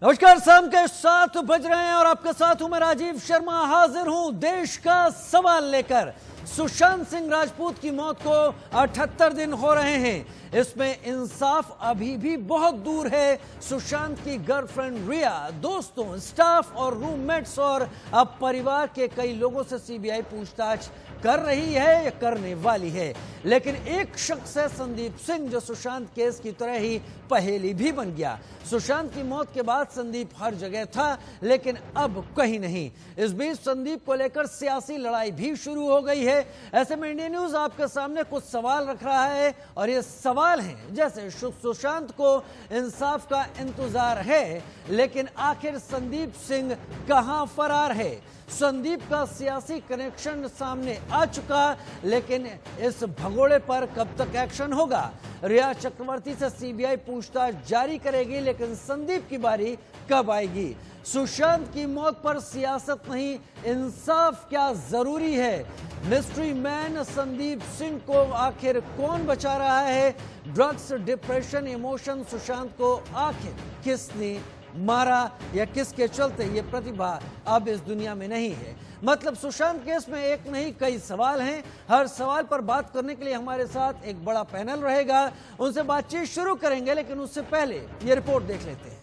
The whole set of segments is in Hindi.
नमस्कार, शाम के 7 बज रहे हैं और आपके साथ हूं मैं राजीव शर्मा। हाजिर हूं देश का सवाल लेकर। सुशांत सिंह राजपूत की मौत को 78 दिन हो रहे हैं। इसमें इंसाफ अभी भी बहुत दूर है। सुशांत की गर्लफ्रेंड रिया, दोस्तों, स्टाफ और रूममेट्स और अब परिवार के कई लोगों से सीबीआई पूछताछ कर रही है या करने वाली है। लेकिन एक शख्स है संदीप सिंह, जो सुशांत केस की तरह ही पहेली भी बन गया। सुशांत की मौत के बाद संदीप हर जगह था, लेकिन अब कहीं नहीं। इस बीच संदीप को लेकर सियासी लड़ाई भी शुरू हो गई है। ऐसे में इंडिया न्यूज आपके सामने कुछ सवाल रख रहा है और ये सवाल हैं जैसे सुशांत को इंसाफ का इंतजार है, लेकिन आखिर संदीप सिंह कहां फरार है? संदीप का सियासी कनेक्शन सामने आ चुका, लेकिन इस भगोड़े पर कब तक एक्शन होगा? रिया चक्रवर्ती से सीबीआई पूछताछ जारी करेगी, लेकिन संदीप की बारी कब आएगी? सुशांत की मौत पर सियासत नहीं, इंसाफ क्या जरूरी है? मिस्ट्री मैन संदीप सिंह को आखिर कौन बचा रहा है? ड्रग्स, डिप्रेशन, इमोशन, सुशांत को आखिर किसने मारा या किसके चलते ये प्रतिभा अब इस दुनिया में नहीं है? मतलब सुशांत केस में एक नहीं कई सवाल हैं। हर सवाल पर बात करने के लिए हमारे साथ एक बड़ा पैनल रहेगा, उनसे बातचीत शुरू करेंगे, लेकिन उससे पहले ये रिपोर्ट देख लेते हैं।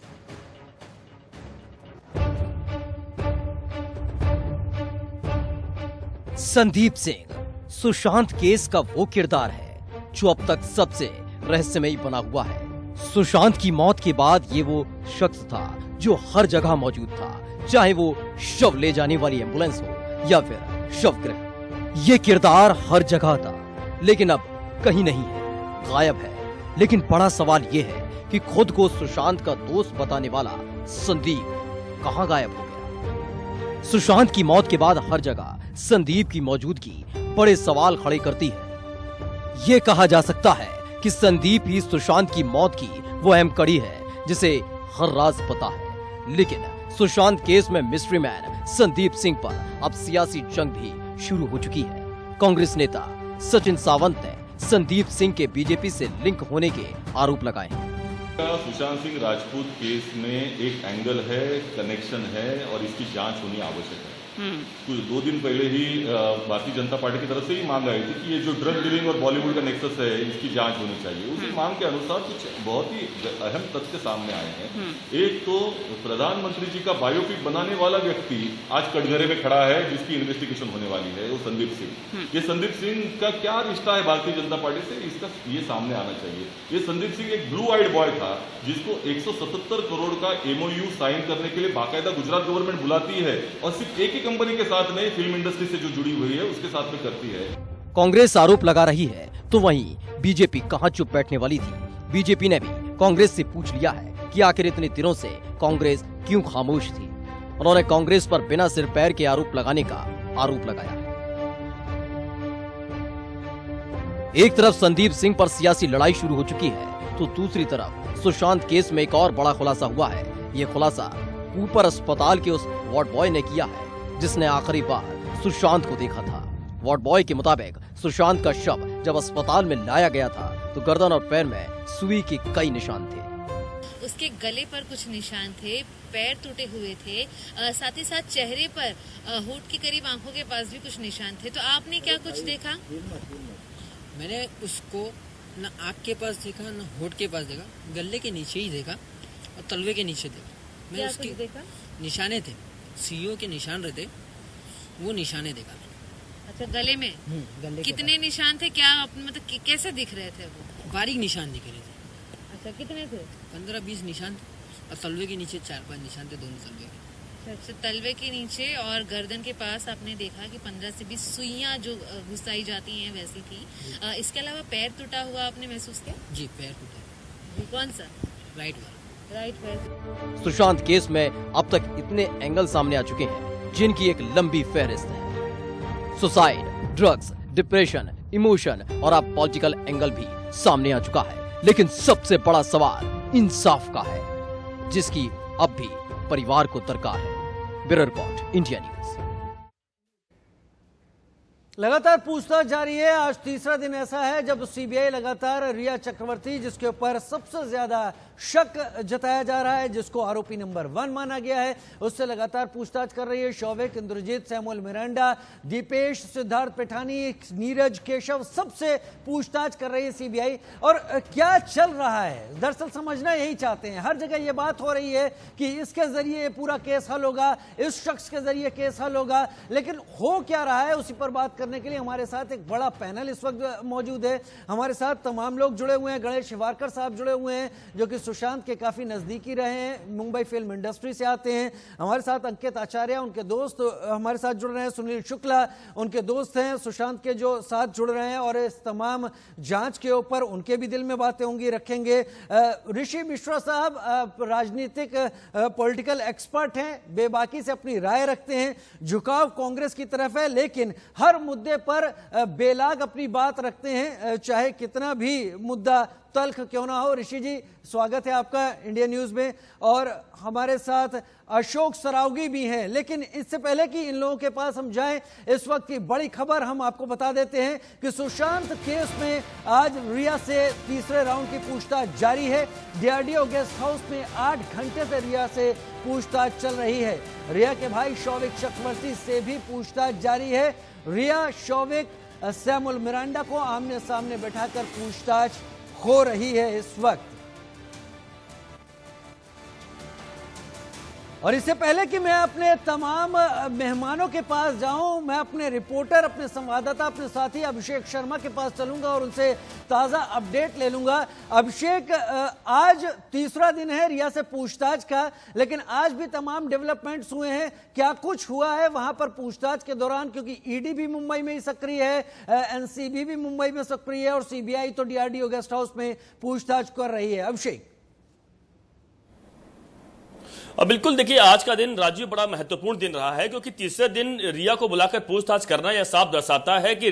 संदीप सिंह सुशांत केस का वो किरदार है जो अब तक सबसे रहस्यमयी बना हुआ है। सुशांत की मौत के बाद ये वो शख्स था जो हर जगह मौजूद था, चाहे वो शव ले जाने वाली एम्बुलेंस हो या फिर शवगृह। ये किरदार हर जगह था, लेकिन अब कहीं नहीं है, गायब है। लेकिन बड़ा सवाल ये है कि खुद को सुशांत का दोस्त बताने वाला संदीप कहां गायब हो गया? सुशांत की मौत के बाद हर जगह संदीप की मौजूदगी बड़े सवाल खड़े करती है। ये कहा जा सकता है कि संदीप ही सुशांत की मौत की वो अहम कड़ी है जिसे हर राज पता है। लेकिन सुशांत केस में मिस्ट्री मैन संदीप सिंह पर अब सियासी जंग भी शुरू हो चुकी है। कांग्रेस नेता सचिन सावंत ने संदीप सिंह के बीजेपी से लिंक होने के आरोप लगाए हैं। सुशांत सिंह राजपूत केस में एक एंगल है, कनेक्शन है और इसकी जांच होनी आवश्यक है। कुछ 2 दिन पहले ही भारतीय जनता पार्टी की तरफ से ही मांग आई थी कि ये जो ड्रग डीलिंग और बॉलीवुड का नेक्सस है, इसकी जांच होनी चाहिए। उसी मांग के अनुसार कुछ बहुत ही अहम तथ्य सामने आए हैं। एक तो प्रधानमंत्री जी का बायोपिक बनाने वाला व्यक्ति आज कटघरे में खड़ा है, जिसकी इन्वेस्टिगेशन होने वाली है, वो संदीप सिंह। ये संदीप सिंह का क्या रिश्ता है भारतीय जनता पार्टी से, इसका ये सामने आना चाहिए। ये संदीप सिंह एक ब्लू आइड बॉय था, जिसको 177 करोड़ का MOU साइन करने के लिए बाकायदा गुजरात गवर्नमेंट बुलाती है और सिर्फ एक ही कंपनी के साथ नहीं, फिल्म इंडस्ट्री से जो जुड़ी हुई है उसके साथ में करती है। कांग्रेस आरोप लगा रही है तो वहीं बीजेपी कहां चुप बैठने वाली थी? बीजेपी ने भी कांग्रेस से पूछ लिया है कि आखिर इतने दिनों से कांग्रेस क्यों खामोश थी। उन्होंने कांग्रेस पर बिना सिर पैर के आरोप लगाने का आरोप लगाया। एक तरफ संदीप सिंह पर सियासी लड़ाई शुरू हो चुकी है, तो दूसरी तरफ सुशांत केस में एक और बड़ा खुलासा हुआ है। ये खुलासा कूपर अस्पताल के उस वार्ड बॉय ने किया है जिसने आखिरी बार सुशांत को देखा था। वार्ड बॉय के मुताबिक सुशांत का शव जब अस्पताल में लाया गया था तो गर्दन और पैर में सुई के कई निशान थे। उसके गले पर कुछ निशान थे, पैर टूटे हुए थे, साथ ही साथ चेहरे पर होठ के करीब आंखों के पास भी कुछ निशान थे। तो आपने क्या कुछ देखा? मैंने उसको न आँख के पास देखा, न होठ के पास देखा, गले के नीचे ही देखा और तलवे के नीचे देखा। क्या कुछ देखा? निशाने थे, सीओ के निशान रहते, वो निशाने देखा। अच्छा, गले में गले कितने निशान थे? क्या मतलब कैसे दिख रहे थे वो? बारीक निशान दिख रहे थे। अच्छा, कितने थे? 15-20 निशान थे और तलवे के नीचे 4-5 निशान थे, दोनों तलवे के। अच्छा, तलवे के नीचे और गर्दन के पास आपने देखा कि 15 से 20 सुइयां जो घुसाई जाती हैं वैसी थी। इसके अलावा पैर टूटा हुआ आपने महसूस किया? जी, पैर टूटा। कौन सा? राइट वाला। राइट पैर। सुशांत केस में अब तक इतने एंगल सामने आ चुके हैं जिनकी एक लंबी फहरिस्त है। सुसाइड, ड्रग्स, डिप्रेशन, इमोशन और अब पॉलिटिकल एंगल भी सामने आ चुका है। लेकिन सबसे बड़ा सवाल इंसाफ का है, जिसकी अब भी परिवार को दरकार है। Bureau report, India news. लगातार पूछताछ जारी है। आज तीसरा दिन ऐसा है जब सीबीआई लगातार रिया चक्रवर्ती, जिसके ऊपर सबसे ज्यादा शक जताया जा रहा है, जिसको आरोपी नंबर 1 माना गया है, उससे लगातार पूछताछ कर रही है। शौविक, इंद्रजीत, सैमुअल मिरांडा, दीपेश, सिद्धार्थ पिठानी, नीरज, केशव, सबसे पूछताछ कर रही है सीबीआई। और क्या चल रहा है दरअसल समझना यही चाहते हैं। हर जगह ये बात हो रही है कि इसके जरिए पूरा केस हल होगा, इस शख्स के जरिए केस हल होगा, लेकिन हो क्या रहा है उसी पर बात करने के लिए हमारे साथ एक बड़ा पैनल इस वक्त मौजूद है। हमारे साथ तमाम लोग जुड़े हुए हैं। गणेश शिवारकर साहब जुड़े हुए हैं, जो कि सुशांत के काफी नजदीकी रहे हैं, मुंबई फिल्म इंडस्ट्री से आते हैं। हमारे साथ अंकित आचार्य, उनके दोस्त हमारे साथ जुड़ रहे हैं। सुनील शुक्ला उनके दोस्त हैं, सुशांत के जो साथ जुड़ रहे हैं, और इस तमाम जांच के ऊपर उनके भी दिल में बातें होंगी, रखेंगे। ऋषि मिश्रा साहब राजनीतिक पॉलिटिकल एक्सपर्ट हैं, बेबाकी से अपनी राय रखते हैं, झुकाव कांग्रेस की तरफ है, लेकिन हर मुद्दे पर बेलाग अपनी बात रखते हैं, चाहे कितना भी मुद्दा तल्ख क्यों ना हो। ऋषि जी, स्वागत है आपका इंडिया न्यूज में। और हमारे साथ अशोक सरावगी भी हैं। लेकिन इससे पहले कि इन लोगों के पास हम जाएं, इस वक्त की बड़ी खबर हम आपको बता देते हैं कि सुशांत केस में आज रिया से तीसरे राउंड की पूछताछ जारी है। डीआरडीओ गेस्ट हाउस में 8 घंटे से रिया से पूछताछ चल रही है। रिया के भाई शौविक चक्रवर्ती से भी पूछताछ जारी है। रिया, शौविक, सैमुअल मिरांडा को आमने सामने बैठाकर पूछताछ हो रही है इस वक्त। और इससे पहले कि मैं अपने तमाम मेहमानों के पास जाऊं, मैं अपने रिपोर्टर, अपने संवाददाता, अपने साथी अभिषेक शर्मा के पास चलूंगा और उनसे ताजा अपडेट ले लूंगा। अभिषेक, आज तीसरा दिन है रिया से पूछताछ का, लेकिन आज भी तमाम डेवलपमेंट्स हुए हैं। क्या कुछ हुआ है वहां पर पूछताछ के दौरान, क्योंकि ईडी भी मुंबई में ही सक्रिय है, एनसीबी भी मुंबई में सक्रिय है, और सीबीआई तो डीआरडीओ गेस्ट हाउस में पूछताछ कर रही है। अभिषेक, बिल्कुल, देखिए आज का दिन राजीव बड़ा महत्वपूर्ण दिन रहा है, क्योंकि तीसरे दिन रिया को बुलाकर पूछताछ करना यह साफ दर्शाता है कि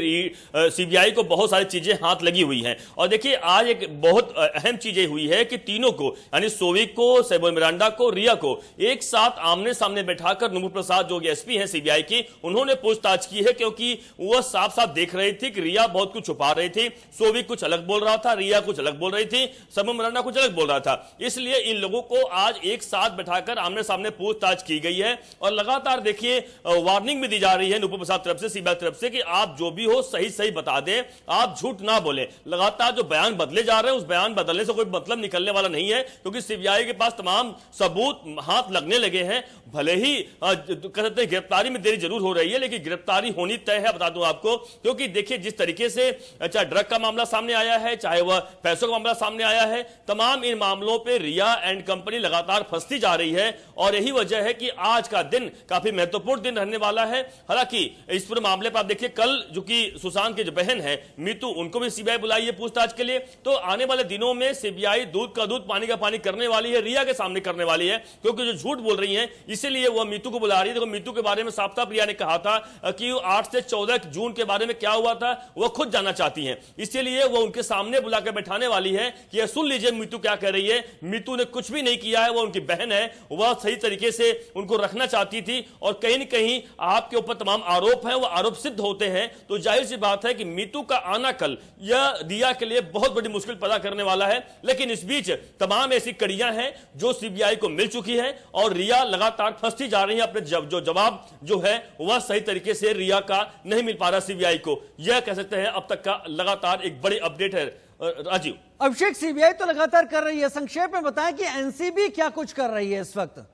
सीबीआई को बहुत सारी चीजें हाथ लगी हुई हैं। और देखिए आज एक बहुत अहम चीजें हुई है कि तीनों को, यानी शौविक को, सैमुअल मिरांडा को, रिया को एक साथ आमने सामने बैठाकर नुपुर प्रसाद जो एसपी हैं सीबीआई की, उन्होंने पूछताछ की है, क्योंकि वह साफ साफ देख रही थी कि रिया बहुत कुछ छुपा रही थी। शौविक कुछ अलग बोल रहा था, रिया कुछ अलग बोल रही थी, सैमुअल मिरांडा कुछ अलग बोल रहा था। इसलिए इन लोगों को आज एक साथ बैठाकर आमने सामने पूछताछ की गई है। और लगातार देखिए वार्निंग भी दी जा रही है नुपुर प्रसाद तरफ से, सीबीआई तरफ से, कि आप जो भी हो सही सही बता दें, आप झूठ ना बोले। लगातार जो बयान बदले जा रहे हैं, उस बयान बदलने से कोई मतलब निकलने वाला नहीं है, क्योंकि सीबीआई के पास तमाम सबूत हाथ लगने लगे हैं। भले ही कहते हैं गिरफ्तारी में देरी जरूर हो रही है, लेकिन गिरफ्तारी होनी तय है, बता दूं आपको। क्योंकि देखिए जिस तरीके से चाहे ड्रग का मामला सामने आया है, चाहे वह पैसों का मामला सामने आया है, तमाम इन मामलों पर रिया एंड कंपनी लगातार फंसती जा रही है। और यही वजह है कि आज का दिन काफी महत्वपूर्ण दिन रहने वाला है। हालांकि इस पूरे मामले पर आप देखिए, कल जो कि सुशांत की जो बहन है मीतू, उनको भी सीबीआई बुलाई है पूछताछ के लिए। तो आने वाले दिनों में सीबीआई दूध का दूध पानी का पानी करने वाली है, रिया के सामने करने वाली है, क्योंकि जो झूठ बोल रही है इसीलिए वह मीतू को बुला रही है। देखो मीतू के बारे में साफ साफ रिया ने कहा था कि 8 से 14 जून के बारे में क्या हुआ था वह खुद जानना चाहती है, इसलिए वह उनके सामने बुलाकर बैठाने वाली है कि सुन लीजिए मीतू क्या कह रही है। मीतू ने कुछ भी नहीं किया है, वह उनकी बहन है, वह सही तरीके से उनको रखना चाहती थी। और कहीं न कहीं आपके ऊपर तमाम आरोप हैं, वो आरोप सिद्ध होते हैं, तो जाहिर सी बात है कि मीतू का आना कल यह रिया के लिए बहुत बड़ी मुश्किल पैदा करने वाला है। लेकिन इस बीच तमाम ऐसी कड़ियां हैं जो सीबीआई को मिल चुकी है, और रिया लगातार फंसती जा रही है। अपने जो जवाब जो है वह सही तरीके से रिया का नहीं मिल पा रहा सीबीआई को, यह कह सकते हैं अब तक का लगातार एक बड़ी अपडेट है। राजीव, अभिषेक, सीबीआई तो लगातार कर रही है, संक्षेप में बताएं कि एनसीबी क्या कुछ कर रही है इस वक्त।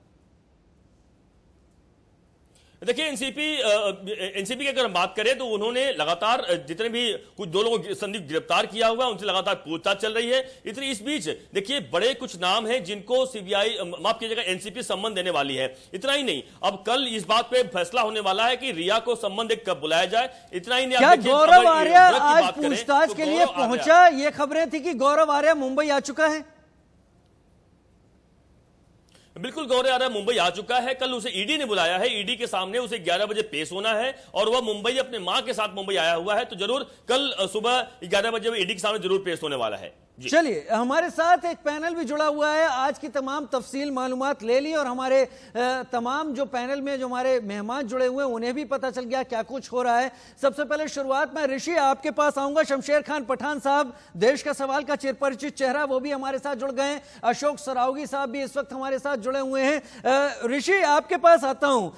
देखिए एनसीपी की अगर हम बात करें तो उन्होंने लगातार जितने भी कुछ दो लोगों को संदिग्ध गिरफ्तार किया हुआ है, उनसे लगातार पूछताछ चल रही है। इस बीच देखिए बड़े कुछ नाम हैं जिनको सीबीआई, माफ कीजिएगा, एनसीपी सम्मन देने वाली है। इतना ही नहीं, अब कल इस बात पे फैसला होने वाला है कि रिया को सम्मन कब बुलाया जाए। इतना ही नहीं, क्या गौरव आर्या आज पूछताछ के लिए पहुंचा? ये खबरें थी कि गौरव आर्या मुंबई आ चुका है। बिल्कुल, गौरव आर्या मुंबई आ चुका है। कल उसे ईडी ने बुलाया है, ईडी के सामने उसे 11 बजे पेश होना है, और वह मुंबई अपने मां के साथ मुंबई आया हुआ है, तो जरूर कल सुबह 11 बजे ईडी के सामने जरूर पेश होने वाला है। चलिए, हमारे साथ एक पैनल भी जुड़ा हुआ है। आज की तमाम तफसील मालूमात ले ली और हमारे तमाम जो पैनल में जो हमारे मेहमान जुड़े हुए हैं उन्हें भी पता चल गया क्या कुछ हो रहा है। सबसे पहले शुरुआत में ऋषि आपके पास आऊंगा। शमशेर खान पठान साहब, देश का सवाल का चिरपरिचित चेहरा, वो भी हमारे साथ जुड़ गए। अशोक सरावगी साहब भी इस वक्त हमारे साथ जुड़े हुए हैं। ऋषि आपके पास आता हूं।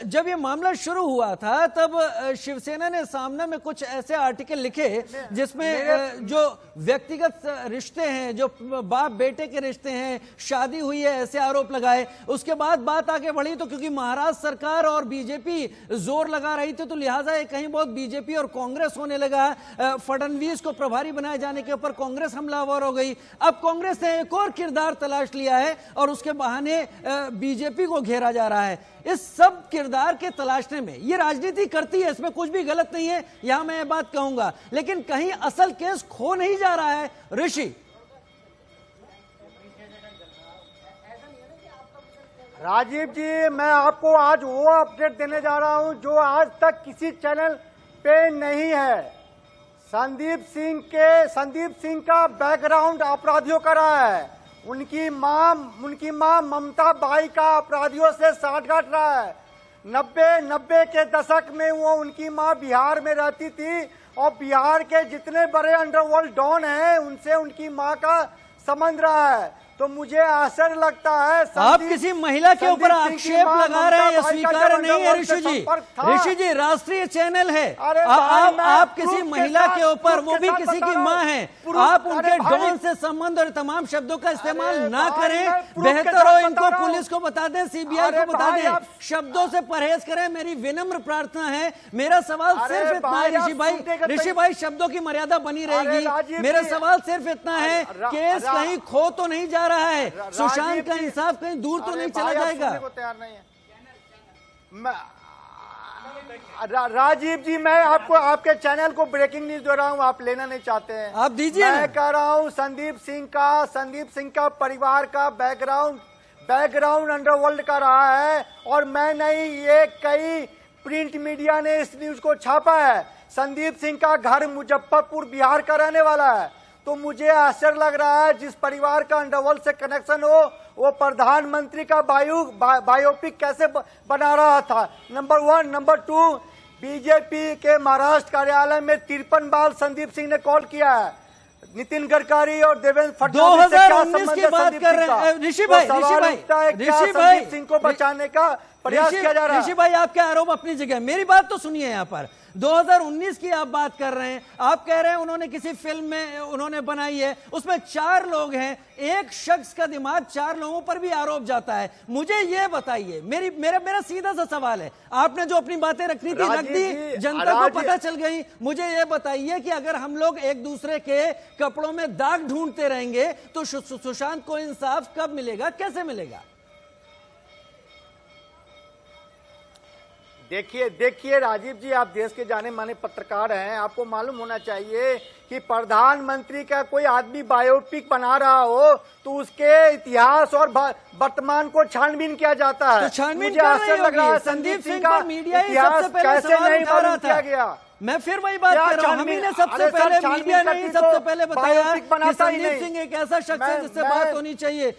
जब ये मामला शुरू हुआ था तब शिवसेना ने सामने में कुछ ऐसे आर्टिकल लिखे जिसमें जो व्यक्तिगत रिश्ते हैं, जो बाप बेटे के रिश्ते हैं, शादी हुई है, ऐसे आरोप लगाए। उसके बाद बात आगे बढ़ी तो क्योंकि महाराष्ट्र सरकार और बीजेपी जोर लगा रही थी तो लिहाजा ये कहीं बहुत बीजेपी और कांग्रेस होने लगा। फडणवीस को प्रभारी बनाए जाने के ऊपर कांग्रेस हमलावर हो गई। अब कांग्रेस ने एक और किरदार तलाश लिया है और उसके बहाने बीजेपी को घेरा जा रहा है। इस सब किरदार के तलाशने में ये राजनीति करती है, इसमें कुछ भी गलत नहीं है, यहां मैं ये बात कहूंगा, लेकिन कहीं असल केस खो नहीं जा रहा है ऋषि? राजीव जी, मैं आपको आज वो अपडेट देने जा रहा हूं जो आज तक किसी चैनल पे नहीं है। संदीप सिंह का बैकग्राउंड अपराधियों का रहा है। उनकी मां ममता बाई का अपराधियों से साठगांठ रहा है। 90 के दशक में वो उनकी मां बिहार में रहती थी और बिहार के जितने बड़े अंडरवर्ल्ड डॉन हैं उनसे उनकी मां का संबंध रहा है। तो मुझे आश्चर्य लगता है आप किसी महिला के ऊपर आक्षेप लगा रहे हैं, स्वीकार नहीं है ऋषि जी। ऋषि जी, राष्ट्रीय चैनल है, आप किसी महिला के ऊपर, वो भी किसी की मां है, आप उनके डॉन से संबंध और तमाम शब्दों का इस्तेमाल ना करें। बेहतर हो इनको पुलिस को बता दें, सीबीआई को बता दें, शब्दों से परहेज करें, मेरी विनम्र प्रार्थना है। मेरा सवाल सिर्फ इतना है ऋषि भाई, शब्दों की मर्यादा बनी रहेगी। मेरा सवाल सिर्फ इतना है, केस कहीं खो तो नहीं जा रहा है, सुशांत का इंसाफ कहीं दूर तो नहीं चला जाएगा? तैयार नहीं है राजीव जी, मैं आपको आपके चैनल को ब्रेकिंग न्यूज दे रहा हूं, आप लेना नहीं चाहते हैं, आप दीजिए। मैं कह रहा हूं संदीप सिंह का परिवार का बैकग्राउंड अंडरवर्ल्ड का रहा है और मैं नहीं, ये कई प्रिंट मीडिया ने इस न्यूज को छापा है। संदीप सिंह का घर मुजफ्फरपुर बिहार का रहने वाला है। तो मुझे आश्चर्य लग रहा है जिस परिवार का अंडरवर्ल्ड से कनेक्शन हो वो प्रधानमंत्री का बायोपिक कैसे बना रहा था, नंबर 1। नंबर 2, बीजेपी के महाराष्ट्र कार्यालय में 53 बार संदीप सिंह ने कॉल किया है। नितिन गडकरी और देवेंद्र फडणवीस से क्या संबंध है संदीप सिंह का? ऋषि भाई सिंह को बचाने का प्रयास किया जा रहा है। ऋषि भाई, आपके आरोप अपनी जगह, मेरी बात तो सुनिए। यहाँ पर 2019 की आप बात कर रहे हैं, आप कह रहे हैं उन्होंने किसी फिल्म में उन्होंने बनाई है, उसमें 4 लोग हैं, एक शख्स का दिमाग 4 लोगों पर भी आरोप जाता है। मुझे ये बताइए, मेरा सीधा सा सवाल है, आपने जो अपनी बातें रखनी थी रख दी, जनता को पता चल गई। मुझे ये बताइए कि अगर हम लोग एक दूसरे के कपड़ों में दाग ढूंढते रहेंगे तो सुशांत को इंसाफ कब मिलेगा, कैसे मिलेगा? देखिए राजीव जी, आप देश के जाने माने पत्रकार हैं, आपको मालूम होना चाहिए कि प्रधानमंत्री का कोई आदमी बायोपिक बना रहा हो तो उसके इतिहास और वर्तमान को छानबीन किया जाता है। तो मुझे आश्चर्य लग रहा है संदीप सिंह का इतिहास कैसे नहीं मालूम किया गया। मैं फिर वही बात कर रहा हूँ, हम ही ने सबसे पहले, मीडिया ने ही सबसे पहले बताया कि संदीप सिंह एक ऐसा शख्स है जिससे बात होनी चाहिए।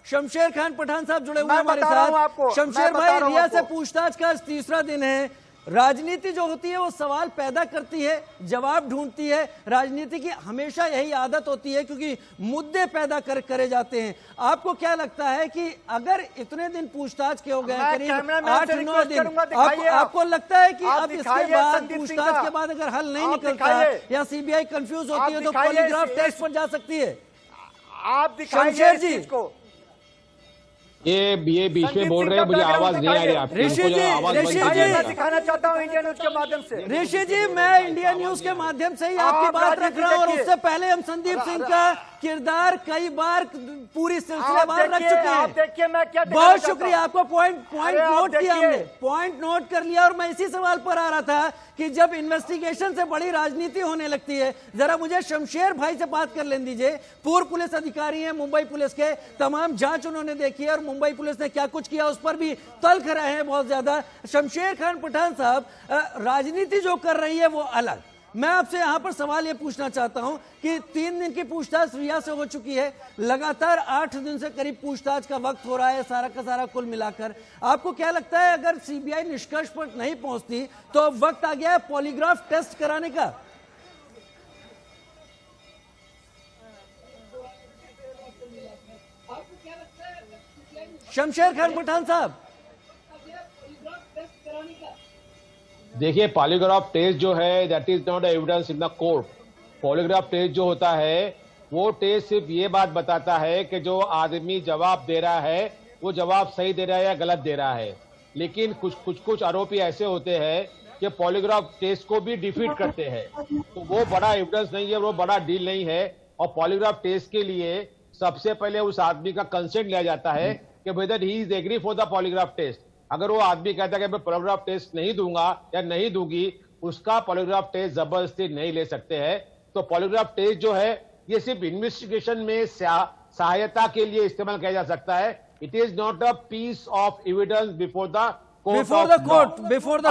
शमशेर खान पठान साहब जुड़े हुए हमारे साथ। शमशेर भाई, रिया से पूछताछ का तीसरा दिन है। राजनीति जो होती है वो सवाल पैदा करती है, जवाब ढूंढती है। राजनीति की हमेशा यही आदत होती है क्योंकि मुद्दे पैदा करे जाते हैं। आपको क्या लगता है कि अगर इतने दिन पूछताछ के हो गए, करीब 8-9 दिन, आपको लगता है कि अब इसके बाद पूछताछ के बाद अगर हल नहीं निकलता या सीबीआई कंफ्यूज होती है तो पॉलीग्राफ टेस्ट पर जा सकती है? आप दिखाइए जी को। ये बीच में बोल रहे हैं, मुझे आवाज नहीं आ रही आपकी। ऋषि जी, दिखाना चाहता हूँ इंडिया न्यूज के माध्यम से। ऋषि जी, मैं इंडिया न्यूज के माध्यम से ही आपकी बात रख रहा हूँ और उससे पहले हम संदीप सिंह का किरदार कई बार पूरी सिलसिलेवार रख चुके हैं। देखिए मैं क्या, बहुत शुक्रिया, आपको पॉइंट नोट किया, हमने पॉइंट नोट कर लिया। और मैं इसी सवाल पर आ रहा था कि जब इन्वेस्टिगेशन से बड़ी राजनीति होने लगती है, जरा मुझे शमशेर भाई से बात कर लेने दीजिए। पूर्व पुलिस अधिकारी हैं मुंबई पुलिस के, तमाम जांच उन्होंने देखी है और मुंबई पुलिस ने क्या कुछ किया उस पर भी तल्ख रहे हैं बहुत ज्यादा। शमशेर खान पठान साहब, राजनीति जो कर रही है वो अलग, मैं आपसे यहां पर सवाल ये पूछना चाहता हूं कि 3 दिन की पूछताछ रिया से हो चुकी है, लगातार 8 दिन से करीब पूछताछ का वक्त हो रहा है सारा का सारा कुल मिलाकर। आपको क्या लगता है अगर सीबीआई निष्कर्ष पर नहीं पहुंचती तो अब वक्त आ गया है पॉलीग्राफ टेस्ट कराने का? शमशेर खान पठान साहब, देखिए, पॉलीग्राफ टेस्ट जो है that is not evidence in the court. Polygraph test जो होता है वो टेस्ट सिर्फ ये बात बताता है कि जो आदमी जवाब दे रहा है वो जवाब सही दे रहा है या गलत दे रहा है। लेकिन कुछ आरोपी ऐसे होते हैं कि पॉलीग्राफ टेस्ट को भी डिफीट करते हैं, तो वो बड़ा एविडेंस नहीं है, वो बड़ा डील नहीं है। और पॉलीग्राफ टेस्ट के लिए सबसे पहले उस आदमी का कंसेंट लिया जाता है कि whether he is agree for the polygraph test. अगर वो आदमी कहता है कि मैं पॉलीग्राफ टेस्ट नहीं दूंगा या नहीं दूंगी, उसका पॉलीग्राफ टेस्ट जबरदस्ती नहीं ले सकते हैं। तो पॉलीग्राफ टेस्ट जो है ये सिर्फ इन्वेस्टिगेशन में सहायता के लिए इस्तेमाल किया जा सकता है। It is not a piece of evidence before the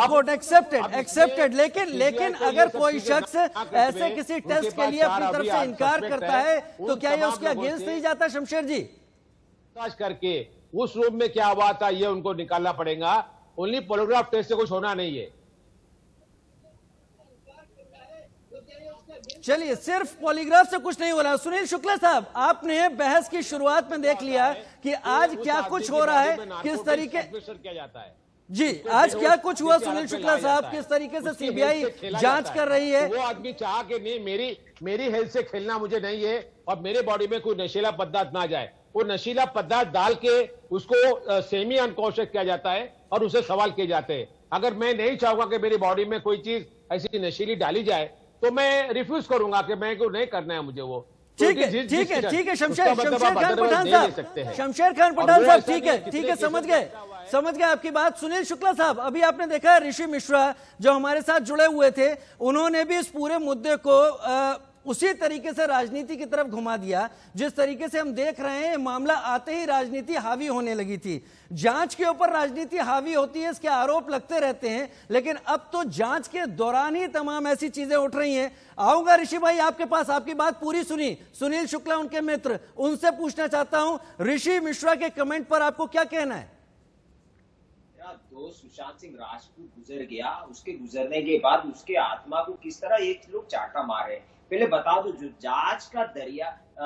court accepted. लेकिन अगर कोई शख्स ऐसे किसी टेस्ट के लिए अपनी तरफ से इनकार करता है तो क्या ये उसके अगेंस्ट नहीं जाता? शमशेर जी, करके उस रूम में क्या हुआ था ये उनको निकालना पड़ेगा। ओनली पॉलीग्राफ टेस्ट से कुछ होना नहीं है। चलिए, सिर्फ पॉलीग्राफ से कुछ नहीं हो रहा। सुनील शुक्ला साहब, आपने बहस की शुरुआत में देख लिया कि आज क्या कुछ हो रहा है, किस तरीके किया जाता है। जी, आज क्या कुछ हुआ सुनील शुक्ला साहब, किस तरीके से सीबीआई जांच कर रही है? वो आदमी चाह के नहीं, मेरी हेल्थ से खेलना मुझे नहीं है और मेरे बॉडी में कोई नशीला पदार्थ ना जाए। वो नशीला पदार्थ डाल के उसको सेमी अनकॉन्शियस किया जाता है और उसे सवाल किए जाते हैं। अगर मैं नहीं चाहूंगा कि मेरी बॉडी में कोई चीज ऐसी नशीली डाली जाए तो मैं रिफ्यूज करूंगा कि मैं को नहीं करना है मुझे वो। ठीक है शमशेर खान पठान साहब, शमशेर खान पठान साहब, ठीक है, समझ गए आपकी बात। सुनील शुक्ला साहब, अभी आपने देखा है ऋषि मिश्रा जो हमारे साथ जुड़े हुए थे, उन्होंने भी इस पूरे मुद्दे को उसी तरीके से राजनीति की तरफ घुमा दिया जिस तरीके से हम देख रहे हैं। मामला आते ही राजनीति हावी होने लगी थी, जांच के ऊपर राजनीति हावी होती है, इसके आरोप लगते रहते हैं, लेकिन अब तो जांच के दौरान ही तमाम ऐसी चीजें उठ रही हैं। आऊंगा ऋषि भाई आपके पास, आपकी बात पूरी सुनी। सुनील शुक्ला उनके मित्र, उनसे पूछना चाहता हूं ऋषि मिश्रा के कमेंट पर आपको क्या कहना है? दोस्त सुशांत सिंह राजपूत गुजर गया, उसके गुजरने के बाद उसके आत्मा को किस तरह ये लोग चाटा मार रहे हैं। पहले बता दो, जो जांच का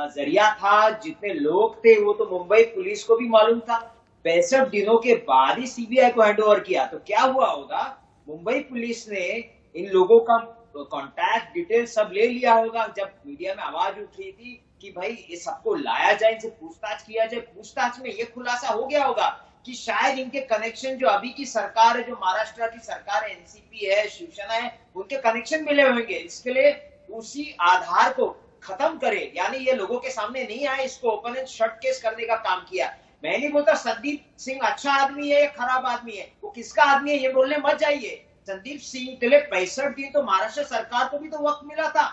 जरिया था, जितने लोग थे वो तो मुंबई पुलिस को भी मालूम था। 65 दिनों के बाद ही सीबीआई को हैंडओवर किया, तो क्या हुआ होगा? मुंबई पुलिस ने इन लोगों का कॉन्टैक्ट डिटेल सब ले लिया होगा। जब मीडिया में आवाज उठ रही थी कि भाई ये सबको लाया जाए, इनसे पूछताछ किया जाए, पूछताछ में ये खुलासा हो गया होगा कि शायद इनके कनेक्शन जो अभी की सरकार है, जो महाराष्ट्र की सरकार है, एनसीपी है, शिवसेना है, उनके कनेक्शन मिले होंगे। इसके लिए उसी आधार को खत्म करे, यानी ये लोगों के सामने नहीं आए, इसको ओपन एंड शट केस करने का काम किया। मैं नहीं बोलता संदीप सिंह अच्छा आदमी है या खराब आदमी है, वो किसका आदमी है ये बोलने मत जाइए। संदीप सिंह के लिए 65 दिन तो महाराष्ट्र सरकार को भी तो वक्त मिला था,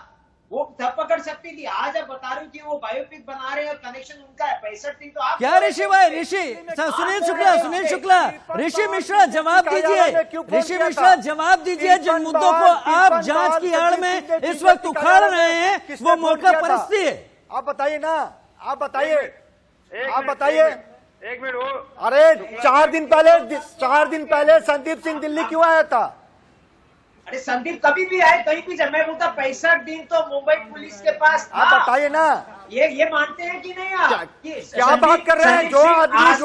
वो तब पकड़ सकती थी। आज आप बता रहे हो कि वो बायोपिक बना रहे हैं और कनेक्शन उनका है। 65 दिन तो आप क्या ऋषि भाई, सुनील शुक्ला, ऋषि मिश्रा जवाब दीजिए, ऋषि मिश्रा जवाब दीजिए। जिन मुद्दों को आप जांच की आड़ में इस वक्त उखाड़ रहे हैं वो मौका परिस्थिति है। आप बताइए ना, आप बताइए। एक मिनट। अरे 4 दिन पहले संदीप सिंह दिल्ली क्यों आया था? अरे संदीप कभी भी आए, कहीं भी जाए। मैं बोलता 65 दिन तो मुंबई पुलिस के पास था। आप बताइए ना, ये मानते हैं कि नहीं आप? क्या बात कर रहे हैं? जो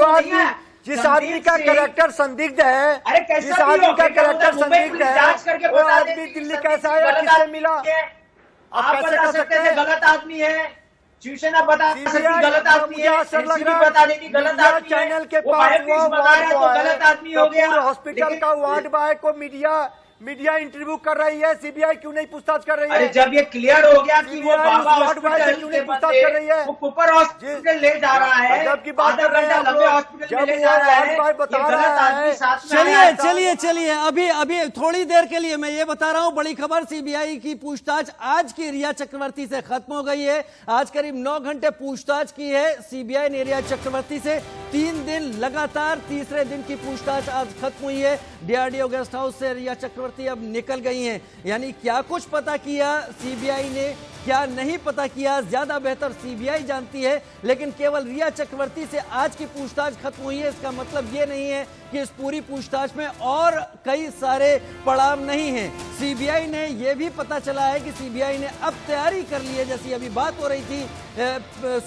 आदमी जिस आदमी का कैरेक्टर संदिग्ध है, जिस आदमी का कैरेक्टर संदिग्ध है, वो आदमी दिल्ली कैसे आया, किससे मिला? आप बता सकते थे गलत आदमी है, शिवसेना बता सकती गलत आदमी है, एनसीपी बता देगी गलत आदमी है, चैनल के पास वो गलत आदमी हो गया। हॉस्पिटल का वार्ड बॉय को मीडिया इंटरव्यू कर रही है, सीबीआई क्यों नहीं पूछताछ कर रही है? अरे जब ये क्लियर हो गया कि वो बाबा हॉस्पिटल क्यों नहीं पूछताछ कर रही है? वो कुपर हॉस्पिटल ले जा रहा है, जबकि बात कर रहे हैं लंबे हॉस्पिटल में ले जा रहा है, बता रहा है। चलिए अभी थोड़ी देर के लिए मैं ये बता रहा हूं, बड़ी खबर, सीबीआई की पूछताछ आज की रिया चक्रवर्ती से खत्म हो गई है। आज करीब 9 घंटे पूछताछ की है सीबीआई ने रिया चक्रवर्ती से। 3 दिन लगातार, तीसरे दिन की पूछताछ आज खत्म हुई है। डीआरडीओ गेस्ट हाउस से रिया चक्रवर्ती चक्रवर्ती अब निकल गई हैं। यानी क्या कुछ पता किया सीबीआई ने, क्या नहीं पता किया, ज्यादा बेहतर सीबीआई जानती है। लेकिन केवल रिया चक्रवर्ती से आज की पूछताछ खत्म हुई है, इसका मतलब ये नहीं है कि इस पूरी पूछताछ में और कई सारे पड़ाव नहीं हैं। सीबीआई ने यह भी पता चला है कि सीबीआई ने अब तैयारी कर ली है, जैसी अभी बात हो रही थी,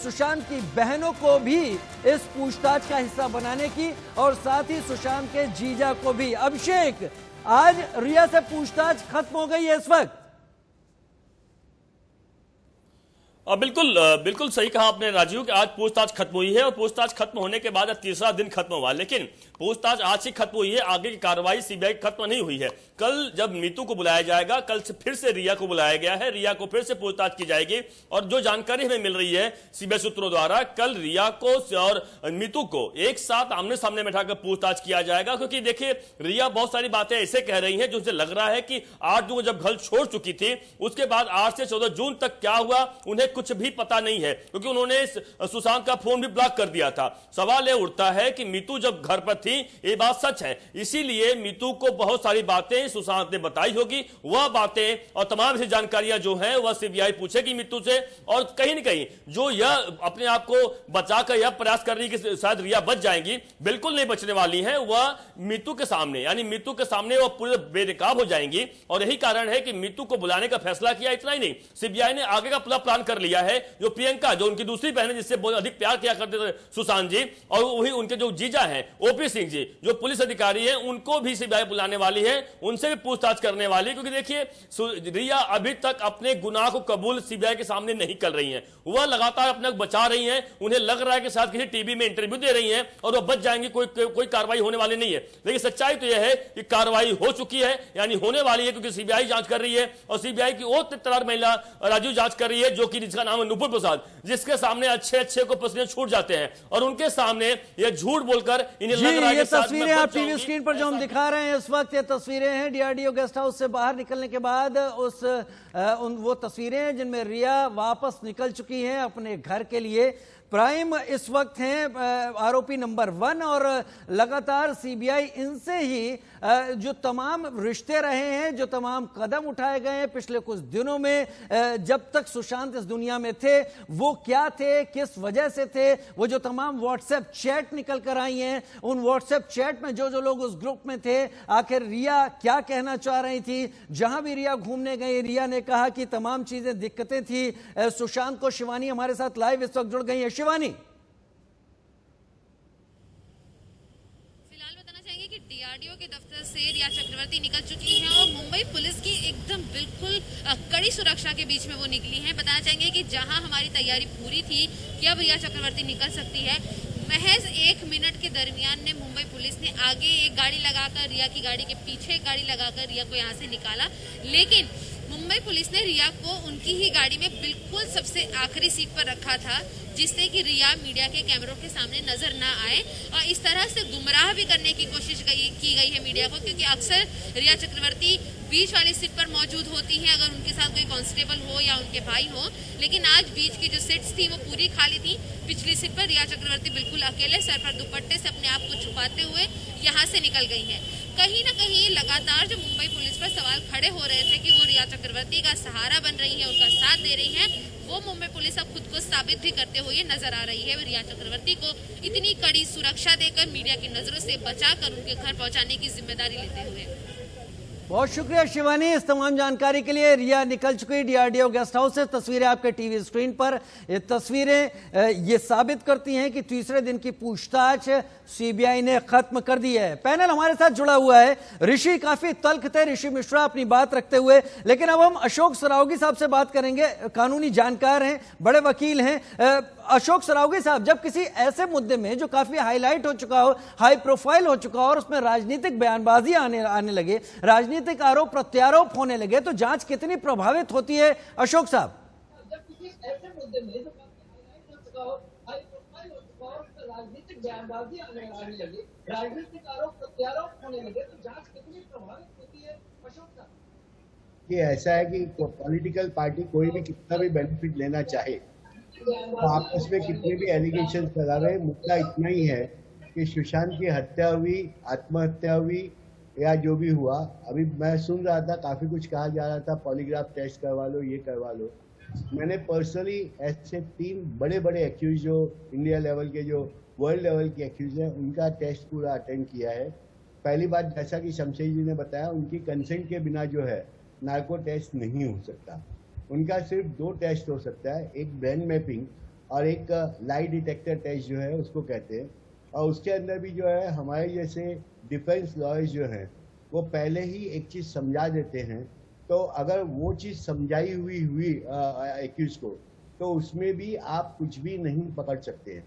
सुशांत की बहनों को भी इस पूछताछ का हिस्सा बनाने की, और साथ ही सुशांत के जीजा को भी। अभिषेक, आज रिया से पूछताछ खत्म हो गई है इस वक्त। बिल्कुल सही कहा आपने राजीव कि आज पूछताछ खत्म हुई है, और पूछताछ खत्म होने के बाद तीसरा दिन खत्म हुआ। लेकिन पूछताछ आज से खत्म हुई है, आगे की कार्रवाई सीबीआई खत्म नहीं हुई है। कल जब मीतू को बुलाया जाएगा, कल से फिर से रिया को बुलाया गया है, रिया को फिर से पूछताछ की जाएगी। और जो जानकारी हमें मिल रही है सीबीआई सूत्रों द्वारा, कल रिया को और मीतू को एक साथ आमने सामने बैठाकर पूछताछ किया जाएगा। क्योंकि देखिए, रिया बहुत सारी बातें ऐसे कह रही है जो उसे लग रहा है कि 8 जून जब घर छोड़ चुकी थी, उसके बाद 8 से 14 जून तक क्या हुआ उन्हें कुछ भी पता नहीं है, क्योंकि उन्होंने सुशांत का फोन भी ब्लॉक कर दिया था। सवाल यह उठता है कि मीतू जब घर पर थी, ये बात सच है, इसीलिए मीतू को बहुत सारी बातें सुशांत ने बताई होगी। वह बातें और तमाम सी जानकारियां जो हैं वह सीबीआई पूछेगी मीतू से। और कहीं न कहीं जो यह अपने आप को बचाकर यह प्रयास कर रही है कि शायद रिया बच जाएंगी, बिल्कुल नहीं बचने वाली है। वह मीतू के सामने, यानी मीतू के सामने वह पूरे बेनकाब हो जाएंगी। और यही कारण है कि मीतू को बुलाने का फैसला किया। इतना ही नहीं, सीबीआई ने आगे का पूरा प्लान कर लिया है। जो प्रियंका, जो उनकी दूसरी बहन है, जिससे बहुत अधिक प्यार किया करते थे सुशांत जी, और वही उनके जो जीजा हैं ओपी सिंह जी, जो पुलिस अधिकारी हैं, उनको भी सीबीआई बुलाने वाली है, उनसे भी पूछताछ करने वाली। क्योंकि देखिए, रिया अभी तक अपने गुनाह को कबूल सीबीआई के सामने नहीं कर रही हैं। वह लगातार अपने को बचा रही हैं। उन्हें लग रहा है कि शायद किसी टीवी में इंटरव्यू दे रही हैं और वह बच जाएंगी, कोई कार्रवाई होने वाली नहीं है। लेकिन सच्चाई तो यह है कि कार्रवाई हो चुकी है, यानी होने वाली है, क्योंकि सीबीआई जांच कर रही है। और सीबीआई की और तलार महिला राजू जांच कर रही है, जो कि जिसका नाम है नुपुर प्रसाद, जिसके सामने अच्छे को पसीने छूट जाते हैं। और उनके सामने ये झूठ बोलकर इन्हें लग रहा है ये तस्वीरें आप टीवी स्क्रीन पर जो हम दिखा रहे हैं इस वक्त, ये तस्वीरें हैं डीआरडीओ गेस्ट हाउस से बाहर निकलने के बाद वो तस्वीरें हैं जिनमें रिया वापस निकल चुकी हैं अपने घर के लिए। प्राइम इस वक्त हैं आरोपी नंबर 1, और लगातार सीबीआई इनसे ही जो तमाम रिश्ते रहे हैं, जो तमाम कदम उठाए गए हैं पिछले कुछ दिनों में, जब तक सुशांत इस दुनिया में थे, वो क्या थे, किस वजह से थे, वो जो तमाम व्हाट्सएप चैट निकल कर आई हैं, उन व्हाट्सएप चैट में जो लोग उस ग्रुप में थे, आखिर रिया क्या कहना चाह रही थी। जहां भी रिया घूमने गई, रिया ने कहा कि तमाम चीजें दिक्कतें थी सुशांत को। शिवानी हमारे साथ लाइव इस वक्त जुड़ गई है। शिवानी, फिलहाल बताना चाहेंगे कि डीआरडीओ के दफ्तर से रिया चक्रवर्ती निकल चुकी हैं और मुंबई पुलिस की एकदम बिल्कुल कड़ी सुरक्षा के बीच में वो निकली हैं। बताना चाहेंगे कि जहां हमारी तैयारी पूरी थी कि अब रिया चक्रवर्ती निकल सकती है, महज 1 मिनट के दरमियान ने मुंबई पुलिस ने आगे एक गाड़ी लगाकर, रिया की गाड़ी के पीछे एक गाड़ी लगाकर रिया को यहाँ से निकाला। लेकिन मुंबई पुलिस ने रिया को उनकी ही गाड़ी में बिल्कुल सबसे आखिरी सीट पर रखा था, जिससे कि रिया मीडिया के कैमरों के सामने नजर ना आए। और इस तरह से गुमराह भी करने की कोशिश की गई है मीडिया को, क्योंकि अक्सर रिया चक्रवर्ती बीच वाली सीट पर मौजूद होती हैं अगर उनके साथ कोई कांस्टेबल हो या उनके भाई हो। लेकिन आज बीच की जो सीट्स थी वो पूरी खाली थी। पिछली सीट पर रिया चक्रवर्ती बिल्कुल अकेले सर पर दुपट्टे से अपने आप को छुपाते हुए यहाँ से निकल गई हैं। कहीं ना कहीं लगातार जो मुंबई पुलिस पर सवाल खड़े हो रहे थे कि वो रिया चक्रवर्ती का सहारा बन रही है, उनका साथ दे रही है, वो मुंबई पुलिस अब खुद को साबित भी करते हुए नजर आ रही है। रिया चक्रवर्ती को इतनी कड़ी सुरक्षा देकर, मीडिया की नजरों से बचाकर उनके घर पहुंचाने की जिम्मेदारी लेते हुए। बहुत शुक्रिया शिवानी इस तमाम जानकारी के लिए। रिया निकल चुकी डीआरडीओ गेस्ट हाउस से। तस्वीरें आपके टीवी स्क्रीन पर। ये तस्वीरें ये साबित करती हैं कि तीसरे दिन की पूछताछ सीबीआई ने खत्म कर दी है। पैनल हमारे साथ जुड़ा हुआ है। ऋषि काफी तल्ख थे, ऋषि मिश्रा अपनी बात रखते हुए, लेकिन अब हम अशोक सरावगी साहब से बात करेंगे। कानूनी जानकार हैं, बड़े वकील हैं। अशोक सरावगी साहब, जब किसी ऐसे मुद्दे में जो काफी हाईलाइट हो चुका हो, हाई प्रोफाइल हो चुका हो, और उसमें राजनीतिक बयानबाजी आने लगे, राजनीतिक आरोप प्रत्यारोप होने लगे, तो जांच कितनी प्रभावित होती है अशोक साहब? जब किसी ऐसे मुद्दे में जो हाईलाइट हो चुका हो, हाई प्रोफाइल हो चुका हो, उसमें राजनीतिक बयानबाजी आने लगे, राजनीतिक आरोप प्रत्यारोप होने लगे, तो जांच कितनी प्रभावित होती है अशोक साहब? ये ऐसा है कि पॉलिटिकल पार्टी कोई भी कितना भी बेनिफिट लेना चाहे, तो आपस में कितने भी एलिगेशन लगा रहे, मुद्दा इतना ही है कि सुशांत की हत्या हुई, आत्महत्या हुई, या जो भी हुआ, अभी मैं सुन रहा था काफी कुछ कहा जा रहा था, पॉलीग्राफ टेस्ट करवा लो, ये करवा लो। मैंने पर्सनली ऐसे 3 बड़े बड़े एक्यूज जो इंडिया लेवल के, जो वर्ल्ड लेवल के एक्यूज हैं, उनका टेस्ट पूरा अटेंड किया है। पहली बात, जैसा कि शमशेर जी ने बताया, उनकी कंसेंट के बिना जो है नार्को टेस्ट नहीं हो सकता। उनका सिर्फ 2 टेस्ट हो सकता है, एक ब्रेन मैपिंग और एक लाई डिटेक्टर टेस्ट जो है उसको कहते हैं। और उसके अंदर भी जो है हमारे जैसे डिफेंस लॉयर्स जो हैं वो पहले ही एक चीज़ समझा देते हैं, तो अगर वो चीज़ समझाई हुई एक्यूज को, तो उसमें भी आप कुछ भी नहीं पकड़ सकते हैं।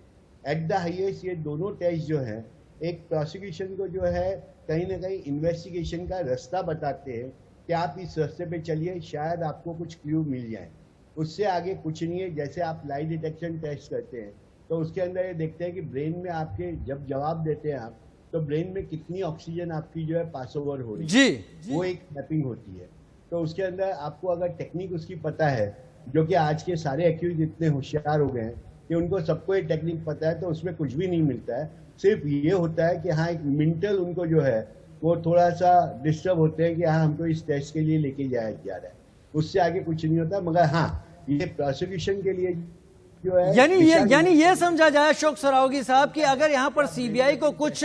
एट द हाईएस्ट ये दोनों टेस्ट जो हैं एक प्रोसिक्यूशन को जो है कहीं ना कहीं इन्वेस्टिगेशन का रास्ता बताते हैं कि आप इस रास्ते पे चलिए, शायद आपको कुछ क्लू मिल जाए। उससे आगे कुछ नहीं है। जैसे आप लाई डिटेक्शन टेस्ट करते हैं तो उसके अंदर ये देखते हैं कि ब्रेन में आपके जब जवाब देते हैं आप, तो ब्रेन में कितनी ऑक्सीजन आपकी जो है पास ओवर हो रही है, जी। वो एक मैपिंग होती है। तो उसके अंदर आपको अगर टेक्निक उसकी पता है, जो कि आज के सारे एक्यूज इतने होशियार हो गए हैं कि उनको सबको ये टेक्निक पता है, तो उसमें कुछ भी नहीं मिलता है। सिर्फ ये होता है कि हाँ एक मेंटल उनको जो है वो थोड़ा सा डिस्टर्ब होते हैं कि हाँ हमको इस टेस्ट के लिए लेके जाया जा रहा है, उससे आगे कुछ नहीं होता। मगर हाँ ये प्रोसिक्यूशन के लिए जो है, यानी ये समझा जाए अशोक सरावगी साहब कि अगर यहाँ पर सीबीआई को कुछ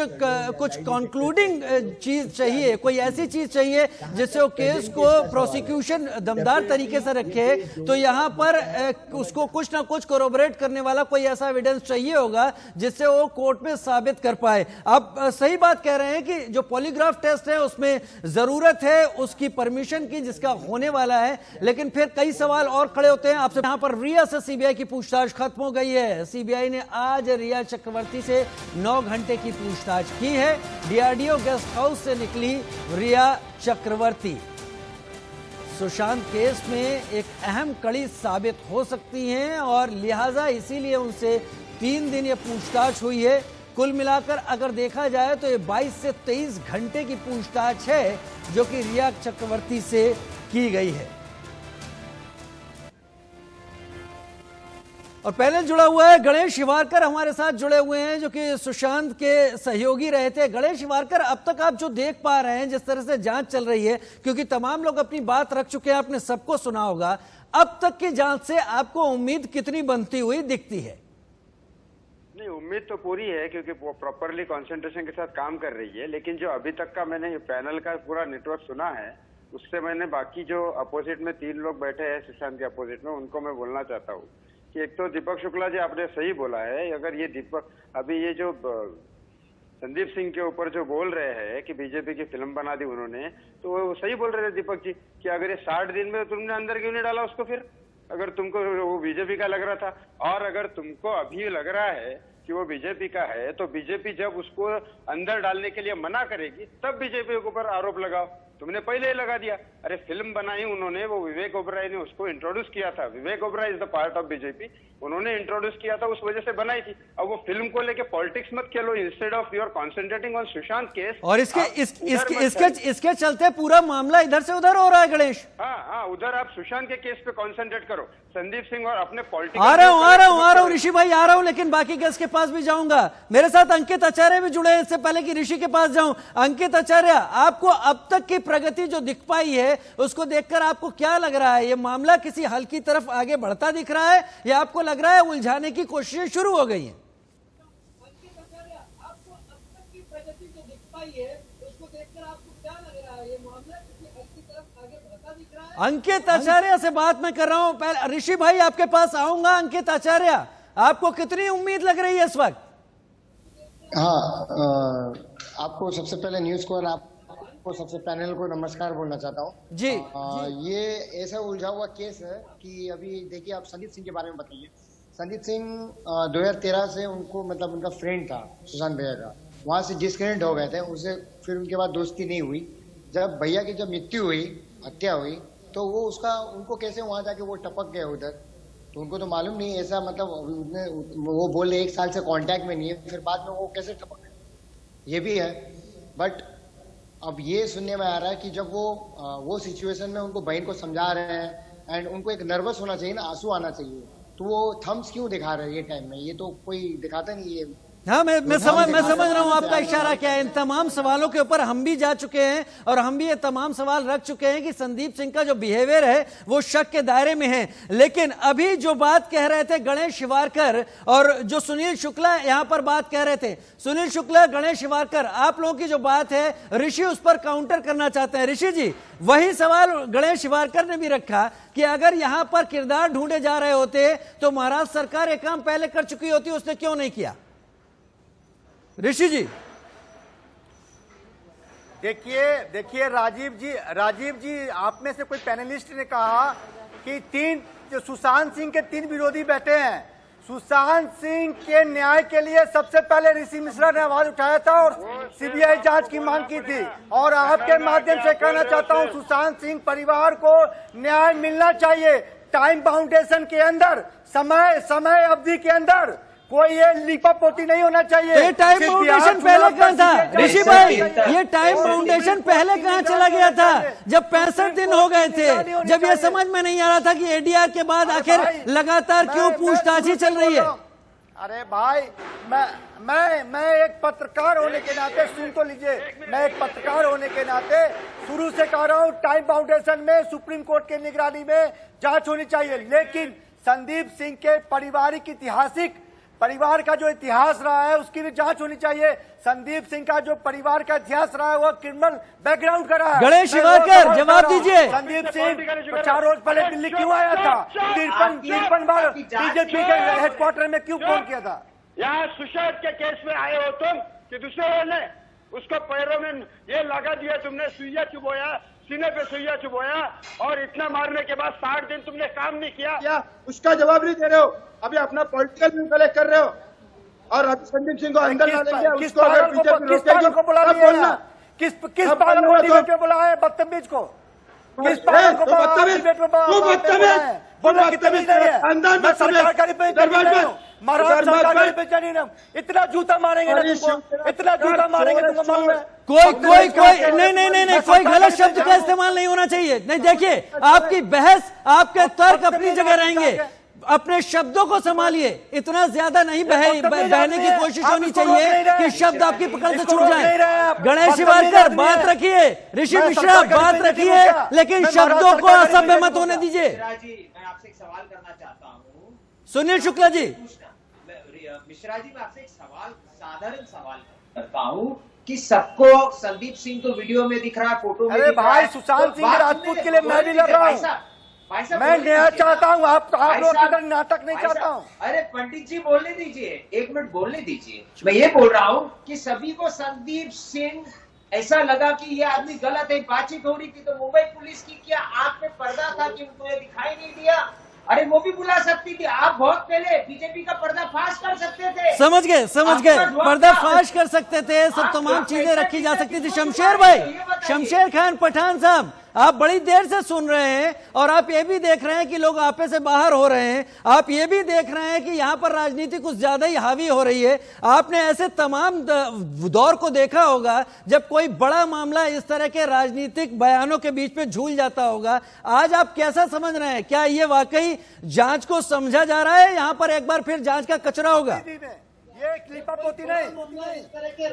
कंक्लूडिंग चीज चाहिए, कोई ऐसी चीज चाहिए जिससे वो केस को प्रोसिक्यूशन दमदार तरीके से रखे, तो यहाँ पर उसको कुछ ना कुछ कोरोबरेट करने वाला कोई ऐसा एविडेंस चाहिए होगा जिससे वो कोर्ट में साबित कर पाए। आप सही बात कह रहे हैं कि जो पॉलीग्राफ टेस्ट है उसमें जरूरत है उसकी परमिशन की, जिसका होने वाला है, लेकिन फिर कई सवाल और खड़े होते हैं। आपसे यहाँ पर रिया से सीबीआई की पूछताछ खत्म हो गई है। सीबीआई ने आज रिया चक्रवर्ती से 9 घंटे की पूछताछ की है। डीआरडीओ गेस्ट हाउस से निकली रिया चक्रवर्ती सुशांत केस में एक अहम कड़ी साबित हो सकती हैं और लिहाजा इसीलिए उनसे 3 दिन ये पूछताछ हुई है। कुल मिलाकर अगर देखा जाए तो ये 22 से 23 घंटे की पूछताछ है जो कि रिया चक्रवर्ती से की गई है। और पैनल जुड़ा हुआ है, गणेश हिवारकर हमारे साथ जुड़े हुए हैं जो कि सुशांत के सहयोगी रहे थे। गणेश हिवारकर, अब तक आप जो देख पा रहे हैं, जिस तरह से जांच चल रही है, क्योंकि तमाम लोग अपनी बात रख चुके हैं, आपने सबको सुना होगा, अब तक की जांच से आपको उम्मीद कितनी बनती हुई दिखती है? नहीं, उम्मीद तो पूरी है क्योंकि वो प्रॉपरली कंसंट्रेशन के साथ काम कर रही है। लेकिन जो अभी तक का मैंने पैनल का पूरा नेटवर्क सुना है, उससे मैंने बाकी जो अपोजिट में 3 लोग बैठे हैं सुशांत के अपोजिट में, उनको मैं बोलना चाहता हूँ कि एक तो दीपक शुक्ला जी, आपने सही बोला है। अगर ये दीपक अभी ये जो संदीप सिंह के ऊपर जो बोल रहे हैं कि बीजेपी की फिल्म बना दी उन्होंने, तो वो सही बोल रहे थे दीपक जी कि अगर ये 60 दिन में तुमने अंदर क्यों नहीं डाला उसको, फिर अगर तुमको वो बीजेपी का लग रहा था, और अगर तुमको अभी लग रहा है कि वो बीजेपी का है, तो बीजेपी जब उसको अंदर डालने के लिए मना करेगी तब बीजेपी के ऊपर आरोप लगाओ। तुमने पहले ही लगा दिया। अरे फिल्म बनाई उन्होंने, वो विवेक ओबराय ने उसको इंट्रोड्यूस किया था। Vivek Oberoi is the part of BJP, उन्होंने इंट्रोड्यूस किया था, उस वजह से बनाई थी। अब वो फिल्म को लेके पॉलिटिक्स मत खेलो, instead of your concentrating on Sushant case. और इसके चलते पूरा मामला इधर से उधर हो रहा है गणेश। हाँ, उधर आप सुशांत के केस पे कॉन्सेंट्रेट करो, संदीप सिंह और अपने पॉलिटिक्स। आ रहा हूँ ऋषि भाई, आ रहा हूँ, लेकिन बाकी गेस्ट के पास भी जाऊंगा। मेरे साथ अंकित आचार्य भी जुड़े हैं, इससे पहले कि ऋषि के पास जाऊं। अंकित आचार्य, आपको अब तक की प्रगति जो दिख पाई है उसको देखकर आपको क्या लग रहा है? ये मामला किसी हल की तरफ आगे बढ़ता दिख रहा है या आपको लग रहा है उलझाने की कोशिशें शुरू हो गई हैं? अंकित आचार्य, आपको अब तक की प्रगति जो दिख पाई है उसको देखकर आपको क्या लग रहा है? ये मामला किसी हल की तरफ आगे बढ़ता दिख रहा है? अंकित आचार्य से बात मैं कर रहा हूं। पहले ऋषि भाई आपके पास आऊंगा। अंकित आचार्य, आपको कितनी उम्मीद लग रही है इस वक्त? हाँ, आपको सबसे पहले न्यूज को और आपको सबसे पैनल को नमस्कार बोलना चाहता हूँ जी। ये ऐसा उलझा हुआ केस है कि अभी देखिए, आप संदीप सिंह के बारे में बताइए। संदीप सिंह 2013 से उनको मतलब उनका फ्रेंड था सुशांत भैया का, वहाँ से डिस्कनेक्ट हो गए थे, उससे फिर उनके बाद दोस्ती नहीं हुई। जब भैया की जब मृत्यु हुई, हत्या हुई, तो वो उनको कैसे वहाँ जाके वो टपक गए उधर, तो उनको तो मालूम नहीं ऐसा, मतलब वो बोले 1 साल से कांटेक्ट में नहीं है, फिर बाद में वो कैसे टपक गए, ये भी है। बट अब ये सुनने में आ रहा है कि जब वो सिचुएशन में उनको बहन को समझा रहे हैं एंड उनको एक नर्वस होना चाहिए ना, आंसू आना चाहिए, तो वो थम्स क्यों दिखा रहे हैं ये टाइम में? ये तो कोई दिखाता नहीं, ये हाँ, मैं समझ रहा हूँ आपका इशारा क्या है। इन तमाम सवालों के ऊपर हम भी जा चुके हैं और हम भी ये तमाम सवाल रख चुके हैं कि संदीप सिंह का जो बिहेवियर है वो शक के दायरे में है। लेकिन अभी जो बात कह रहे थे गणेश शिवारकर और जो सुनील शुक्ला यहाँ पर बात कह रहे थे, सुनील शुक्ला, गणेश शिवारकर, आप लोगों की जो बात है ऋषि उस पर काउंटर करना चाहते हैं। ऋषि जी, वही सवाल गणेश शिवारकर ने भी रखा कि अगर यहाँ पर किरदार ढूंढे जा रहे होते तो महाराष्ट्र सरकार एक काम पहले कर चुकी होती, उसने क्यों नहीं किया? ऋषि जी, देखिए राजीव जी, आप में से कोई पैनलिस्ट ने कहा कि जो सुशांत सिंह के 3 विरोधी बैठे हैं। सुशांत सिंह के न्याय के लिए सबसे पहले ऋषि मिश्रा ने आवाज उठाया था और सीबीआई जांच की मांग की थी। और आपके माध्यम से कहना चाहता हूं, सुशांत सिंह परिवार को न्याय मिलना चाहिए। टाइम बाउंडेशन के अंदर, समय अवधि के अंदर कोई ये लीपापोती नहीं होना चाहिए। ये टाइम बाउंडेशन पहले कहां था ऋषि भाई? ये टाइम बाउंडेशन पहले कहां चला गया था जब 65 दिन हो गए थे? जब ये समझ में नहीं आ रहा था कि एडीआर के बाद आखिर लगातार क्यों पूछताछ चल रही है? अरे भाई, मैं एक पत्रकार होने के नाते, सुन तो लीजिए, मैं एक पत्रकार होने के नाते शुरू से कह रहा हूं टाइम बाउंडेशन में सुप्रीम कोर्ट के निगरानी में जांच होनी चाहिए। लेकिन संदीप सिंह के परिवार का जो इतिहास रहा है उसकी भी जांच होनी चाहिए। संदीप सिंह का जो परिवार का इतिहास रहा है वो क्रिमिनल बैकग्राउंड का रहा है। गणेश शिवारकर, जवाब दीजिए। संदीप सिंह 4 रोज पहले दिल्ली क्यों आया था? 53 बार बीजेपी के हेडक्वार्टर में क्यों फोन किया था? यहाँ सुशांत के केस में आए हो तुम कि दूसरे ने उसको पैरों में ये लगा दिया, तुमने सुइया चुभोया, सीने पे सुइया चुभोया, और इतना मारने के बाद 60 दिन तुमने काम नहीं किया। उसका जवाब नहीं दे रहे हो। अभी अपना पॉलिटिकल व्यू कलेक्ट कर रहे हो और अभी संदीप सिंह को अंदर डालेंगे। किस पागल को बुला लिया? किस पागल को डिबेट में बुलाया है? बदतमीज को किस पागल को डिबेट में बोला? कितनी देर है? मैं सरकार का महाराष्ट्र सरकार का बेचैनी ना, इतना जूता मारेंगे ना तुमको, इतना जूता मारेंगे तुमको मालूम है? कोई नहीं, कोई गलत शब्द का इस्तेमाल नहीं होना चाहिए। नहीं, देखिए, आपकी बहस, आपके तर्क अपनी जगह रहेंगे, अपने शब्दों को संभालिए। इतना ज्यादा नहीं बहने की कोशिश होनी चाहिए कि शब्द आपकी पकड़ से छूट जाए। गणेश शिवारकर बात रखिए, ऋषि मिश्रा बात रखिए, लेकिन शब्दों को असभ्य मत होने दीजिए। मैं आपसे एक सवाल करना चाहता हूँ। सुनील शुक्ला जी, मिश्रा जी, मैं आपसे एक साधारण सवाल करता हूँ कि सबको संदीप सिंह तो वीडियो में दिख रहा है, फोटो में। अरे भाई, सुशांत सिंह राजपूत के लिए मैं भी लड़ रहा हूँ। मैं न्याय चाहता हूँ, आप लोग किधर नाटक नहीं चाहता हूँ। अरे पंडित जी बोलने दीजिए, 1 मिनट बोलने दीजिए। मैं ये बोल रहा हूँ कि सभी को संदीप सिंह ऐसा लगा कि ये आदमी गलत है, बातचीत हो रही थी तो मुंबई पुलिस की क्या आंख में पर्दा था कि उनको ये दिखाई नहीं दिया? अरे वो भी बुला सकती थी। आप बहुत पहले बीजेपी का पर्दाफाश कर सकते थे। समझ गए, पर्दाफाश कर सकते थे, सब तमाम चीजें रखी जा सकती थी। शमशेर भाई, शमशेर खान पठान साहब, आप बड़ी देर से सुन रहे हैं और आप ये भी देख रहे हैं कि लोग आपे से बाहर हो रहे हैं। आप ये भी देख रहे हैं कि यहाँ पर राजनीति कुछ ज्यादा ही हावी हो रही है। आपने ऐसे तमाम दौर को देखा होगा जब कोई बड़ा मामला इस तरह के राजनीतिक बयानों के बीच में झूल जाता होगा। आज आप कैसा समझ रहे हैं? क्या ये वाकई जांच को समझा जा रहा है? यहाँ पर एक बार फिर जांच का कचरा होगा?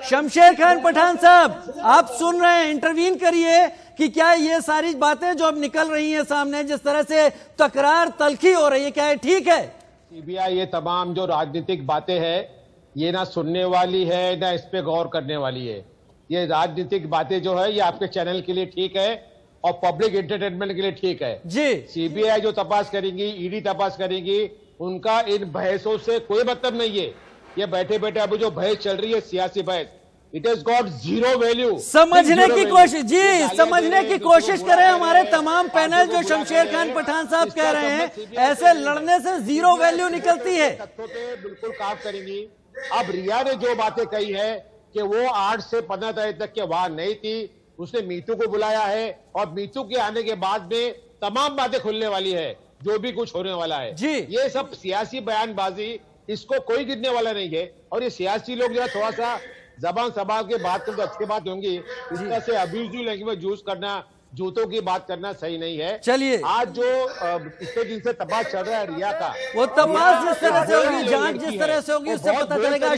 शमशेर खान पठान साहब, आप सुन रहे हैं, इंटरवीन करिए कि क्या ये सारी बातें जो अब निकल रही हैं सामने, जिस तरह से तकरार तलखी हो रही है, क्या है ठीक है? सीबीआई ये तमाम जो राजनीतिक बातें हैं ये ना सुनने वाली है ना इस पे गौर करने वाली है। ये राजनीतिक बातें जो है ये आपके चैनल के लिए ठीक है और पब्लिक एंटरटेनमेंट के लिए ठीक है जी। सीबीआई जो तपास करेंगी, ईडी तपास करेंगी, उनका इन बहसों से कोई मतलब नहीं है। ये बैठे बैठे अभी जो बहस चल रही है, सियासी बहस, it has got zero value. समझने की कोशिश जी, समझने की कोशिश करें। हमारे तमाम पैनल जो शमशेर खान पठान साहब कह रहे हैं, ऐसे लड़ने से जीरो वैल्यू निकलती है। तथ्यों पे बिल्कुल काम करेंगी। अब रिया ने जो बातें कही है कि वो 8 से 15 तारीख तक के वहां नहीं थी, उसने मीतू को बुलाया है और मीतू के आने के बाद में तमाम बातें खुलने वाली है, जो भी कुछ होने वाला है जी। ये सब सियासी बयानबाजी, इसको कोई गिरने वाला नहीं है। और ये सियासी लोग जो है थोड़ा सा जबान संभाल के बात करते तो अच्छी बात होंगी। इस तरह से अब्यूजिव लैंग्वेज यूज करना जूतों की बात करना सही नहीं है। चलिए, आज जो इतने दिन से तपास चल रहा है रिया का, वो तपास जिस तरह से होगी, जांच जिस तरह से होगी, उससे पता चलेगा।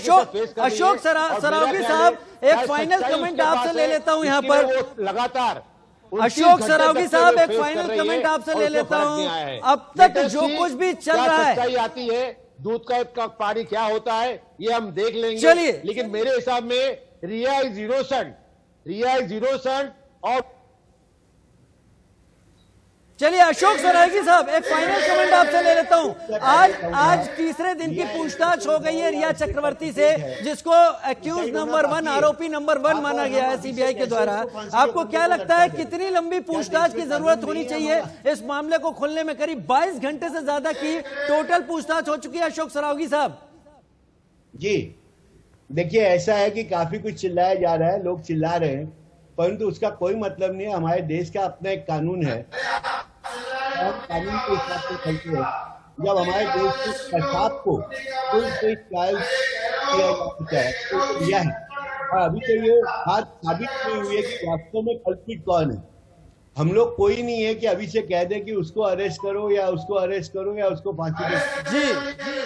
अशोक सरावगी साहब, एक फाइनल कमेंट आपसे ले लेता हूं यहाँ पर। लगातार अशोक सरावगी साहब, एक फाइनल कमेंट आपसे ले लेता हूं। अब तक जो कुछ भी चल रहा है, आती है दूध का पानी क्या होता है ये हम देख लेंगे। चलिए, लेकिन मेरे हिसाब में रिया इज इनोसेंट और चलिए अशोक सरावगी साहब, एक फाइनल कमेंट आपसे ले लेता हूं। आज तीसरे दिन की पूछताछ हो गई है रिया चक्रवर्ती से, जिसको एक्यूज नंबर 1, आरोपी नंबर 1 माना गया है सीबीआई के द्वारा। आपको क्या लगता है कितनी लंबी पूछताछ की जरूरत होनी चाहिए? इस मामले को खुलने में करीब 22 घंटे से ज्यादा की टोटल पूछताछ हो चुकी है अशोक सरावगी साहब। जी देखिए, ऐसा है कि काफी कुछ चिल्लाया जा रहा है, लोग चिल्ला रहे हैं, परंतु उसका कोई मतलब नहीं है। हमारे देश का अपना एक कानून है, कानून के हिसाब से चलते हैं। जब हमारे देश के प्रशासन को कोई ट्रायल किया जा सकता है तो किया है, और अभी तो ये बात साबित नहीं हुई है कि वास्तव में कल्प्रिट कौन है। हम लोग कोई नहीं है कि अभी से कह दे कि उसको अरेस्ट करो या उसको अरेस्ट करो या उसको फांसी दो। जी,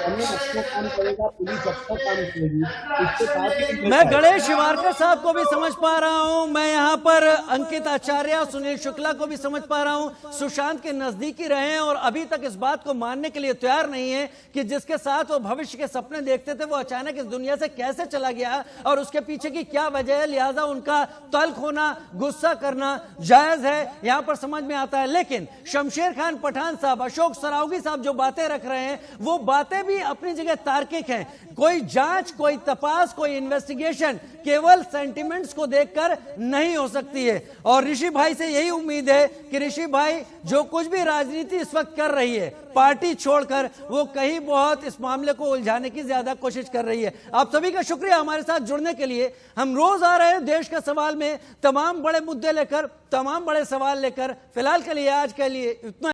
हमने अपना काम करेगा, पुलिस अपना काम करेगी। इसके साथ मैं गणेश शिवारकर साहब को भी समझ पा रहा हूं, मैं यहाँ पर अंकित आचार्य, सुनील शुक्ला को भी समझ पा रहा हूं। सुशांत के नजदीकी रहे हैं और अभी तक इस बात को मानने के लिए तैयार नहीं है कि जिसके साथ वो भविष्य के सपने देखते थे वो अचानक इस दुनिया से कैसे चला गया और उसके पीछे की क्या वजह है। लिहाजा उनका तल्ख होना, गुस्सा करना जायज है, यहां पर समझ में आता है। लेकिन शमशेर खान पठान साहब, अशोक सरावगी साहब जो बातें रख रहे हैं वो बातें भी अपनी जगह तार्किक हैं। कोई जांच, कोई तपास, कोई इन्वेस्टिगेशन केवल सेंटिमेंट्स को देखकर नहीं हो सकती है। और ऋषि भाई से यही उम्मीद है कि ऋषि भाई जो कुछ भी राजनीति इस वक्त कर रही है पार्टी छोड़कर, वो कहीं बहुत इस मामले को उलझाने की ज्यादा कोशिश कर रही है। आप सभी का शुक्रिया हमारे साथ जुड़ने के लिए। हम रोज आ रहे हैं देश का सवाल में तमाम बड़े मुद्दे लेकर, तमाम बड़े सवाल लेकर। फिलहाल के लिए, आज के लिए इतना।